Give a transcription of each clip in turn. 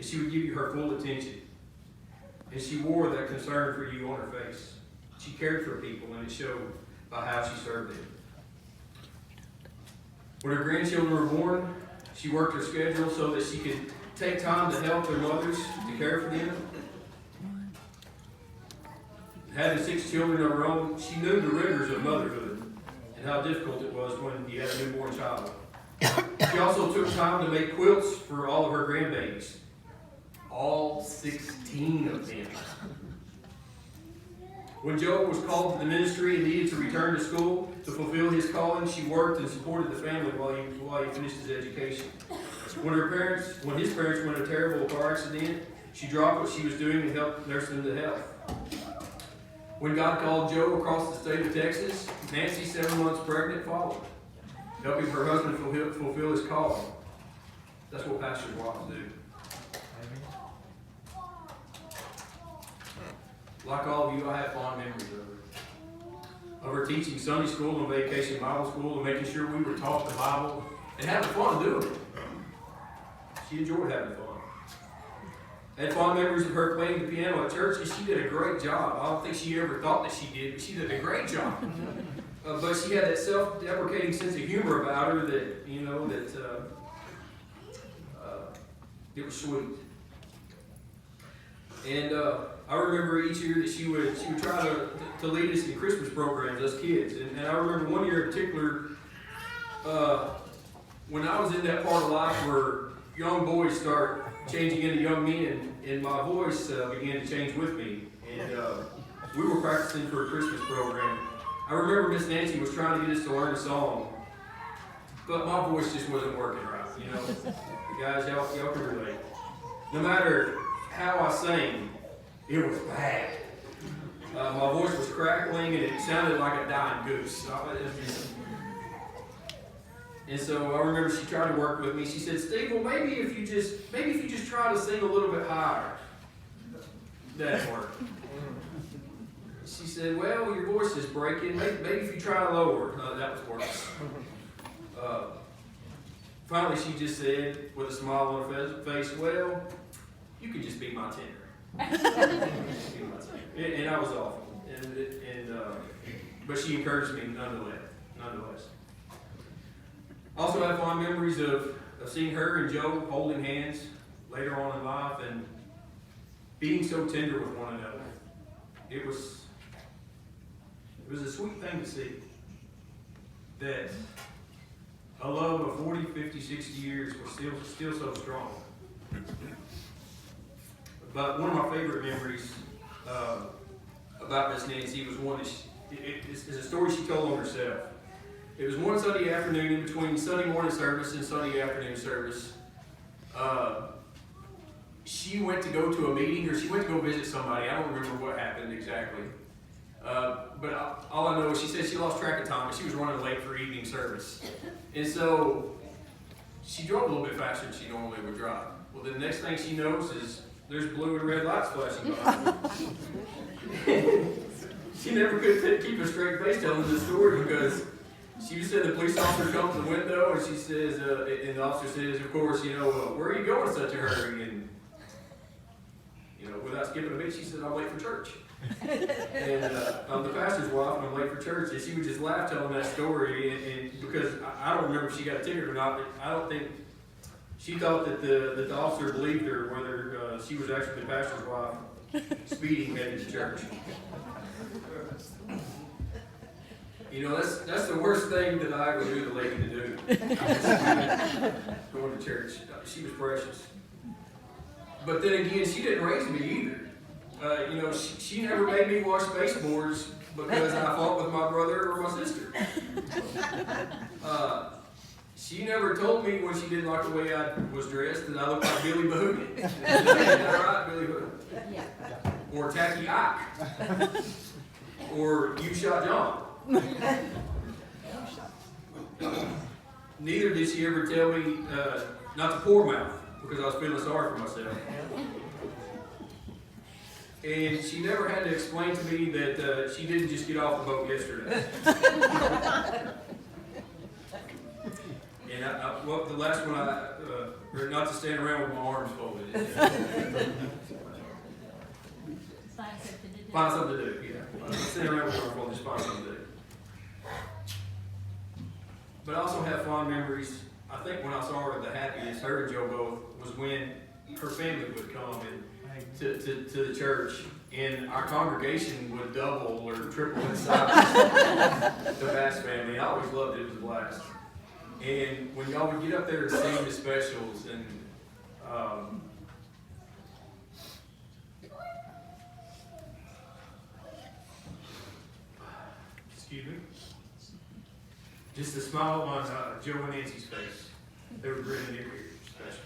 and she would give you her full attention. And she wore that concern for you on her face. She cared for people, and it showed by how she served them. When her grandchildren were born, she worked her schedule so that she could take time to help their mothers, to care for them. Having 6 children of her own, she knew the rigors of motherhood and how difficult it was when you had a newborn child. She also took time to make quilts for all of her grandbabies. All 16 of them. When Joe was called to the ministry and needed to return to school to fulfill his calling, she worked and supported the family while he finished his education. When his parents went in a terrible car accident, she dropped what she was doing to help nurse them to health. When God called Joe across the state of Texas, Nancy, 7 months pregnant, followed, helping her husband fulfill his calling. That's what pastors' wives do. Like all of you, I have fond memories of her teaching Sunday school and vacation Bible school and making sure we were taught the Bible and having fun doing it. She enjoyed having fun. I had fond memories of her playing the piano at church, and she did a great job. I don't think she ever thought that she did, but she did a great job. But she had that self-deprecating sense of humor about her that, it was sweet. And I remember each year that she would try to lead us in Christmas programs as kids. And I remember one year in particular, when I was in that part of life where young boys start changing into young men, and my voice began to change with me. And we were practicing for a Christmas program. I remember Miss Nancy was trying to get us to learn a song, but my voice just wasn't working right. Guys, y'all can relate. No matter how I sang, it was bad. My voice was crackling, and it sounded like a dying goose. And so I remember she tried to work with me. She said, "Steve, well, maybe if you just try to sing a little bit higher, that'd work." She said, "Well, your voice is breaking. Maybe if you try lower." That was worse. Finally, she just said, with a smile on her face, "Well, you can just be my tenor." And I was awful. But she encouraged me nonetheless. Also had fond memories of seeing her and Joe holding hands later on in life and being so tender with one another. It was a sweet thing to see. That a love of 40, 50, 60 years was still so strong. But one of my favorite memories about Miss Nancy was one that it's a story she told on herself. It was one Sunday afternoon in between Sunday morning service and Sunday afternoon service. She went to go to a meeting, or she went to go visit somebody. I don't remember what happened exactly. But all I know is she said she lost track of time, and she was running late for evening service. And so she drove a little bit faster than she normally would drive. Well, the next thing she knows is there's blue and red lights flashing behind her. She never could keep a straight face telling this story because she said the police officer comes to the window and she says, and the officer says, of course, where are you going in such a hurry? And, without skipping a beat, she said, I'm late for church. And I'm the pastor's wife and I'm late for church. And she would just laugh telling that story. And because I don't remember if she got a ticket or not, but I don't think she thought that the officer believed her, whether she was actually the pastor's wife speeding headed to church. That's the worst thing that I would do the lady to do. Going to church. She was precious. But then again, she didn't raise me either. She never made me wash baseboards because I fought with my brother or my sister. She never told me when she didn't like the way I was dressed that I looked like Billy Bahoogan. Is that right, Billy Bahoogan? Yeah. Or Tacky Ike. Or You Shot John. Neither did she ever tell me not to pour mouth because I was feeling sorry for myself. And she never had to explain to me that she didn't just get off the boat yesterday. And the last one Or not to stand around with my arms folded. Find something to do, yeah. Stand around with my arms folded, just find something to do. But I also have fond memories. I think when I saw her the happiest, her and Joe both, was when her family would come and to the church, and our congregation would double or triple in size. The Bass family. I always loved it. It was a blast. And when y'all would get up there and sing the specials, and excuse me, just the smile on Joe and Nancy's face. They were grinning ear to ear. Special.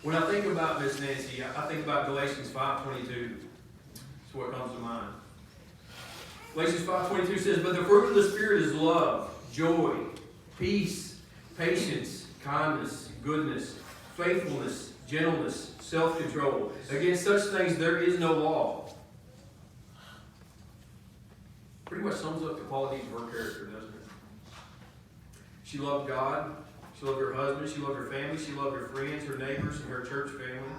When I think about Miss Nancy, I think about Galatians 5:22. That's what comes to mind. Galatians 5:22 says, "But the fruit of the Spirit is love, joy, peace, patience, kindness, goodness, faithfulness, gentleness, self-control. Against such things there is no law." Pretty much sums up the qualities of her character, doesn't it? She loved God. She loved her husband. She loved her family. She loved her friends, her neighbors, and her church family.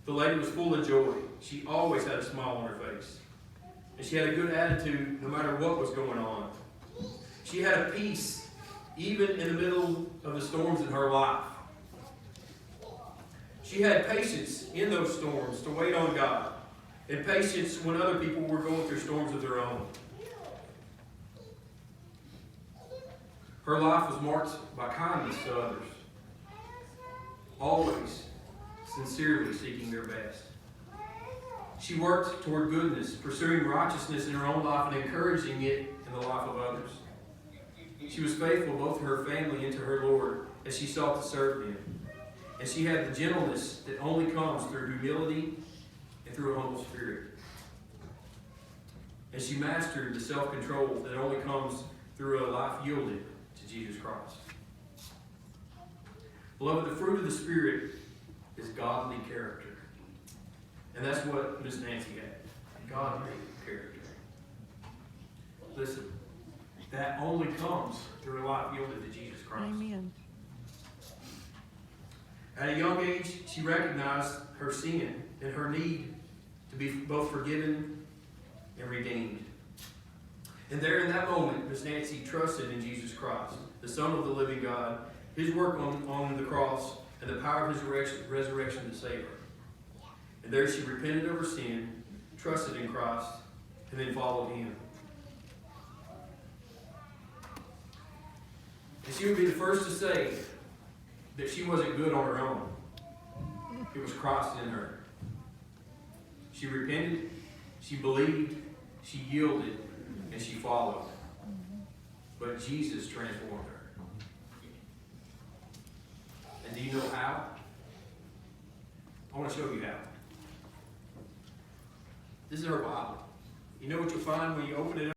The lady was full of joy. She always had a smile on her face. And she had a good attitude no matter what was going on. She had a peace even in the middle of the storms in her life. She had patience in those storms to wait on God, and patience when other people were going through storms of their own. Her life was marked by kindness to others, always sincerely seeking their best. She worked toward goodness, pursuing righteousness in her own life and encouraging it in the life of others. She was faithful both to her family and to her Lord as she sought to serve Him. And she had the gentleness that only comes through humility and through a humble spirit. And she mastered the self-control that only comes through a life yielded to Jesus Christ. Beloved, the fruit of the Spirit is godly character. And that's what Miss Nancy had. Godly character. Listen, that only comes through a life yielded to Jesus Christ. Amen. At a young age, she recognized her sin and her need to be both forgiven and redeemed. And there in that moment, Miss Nancy trusted in Jesus Christ, the Son of the living God, His work on the cross, and the power of His resurrection to save her. And there she repented of her sin, trusted in Christ, and then followed Him. And she would be the first to say that she wasn't good on her own. It was Christ in her. She repented, she believed, she yielded, and she followed. But Jesus transformed her. And do you know how? I want to show you how. This is her Bible. You know what you'll find when you open it up?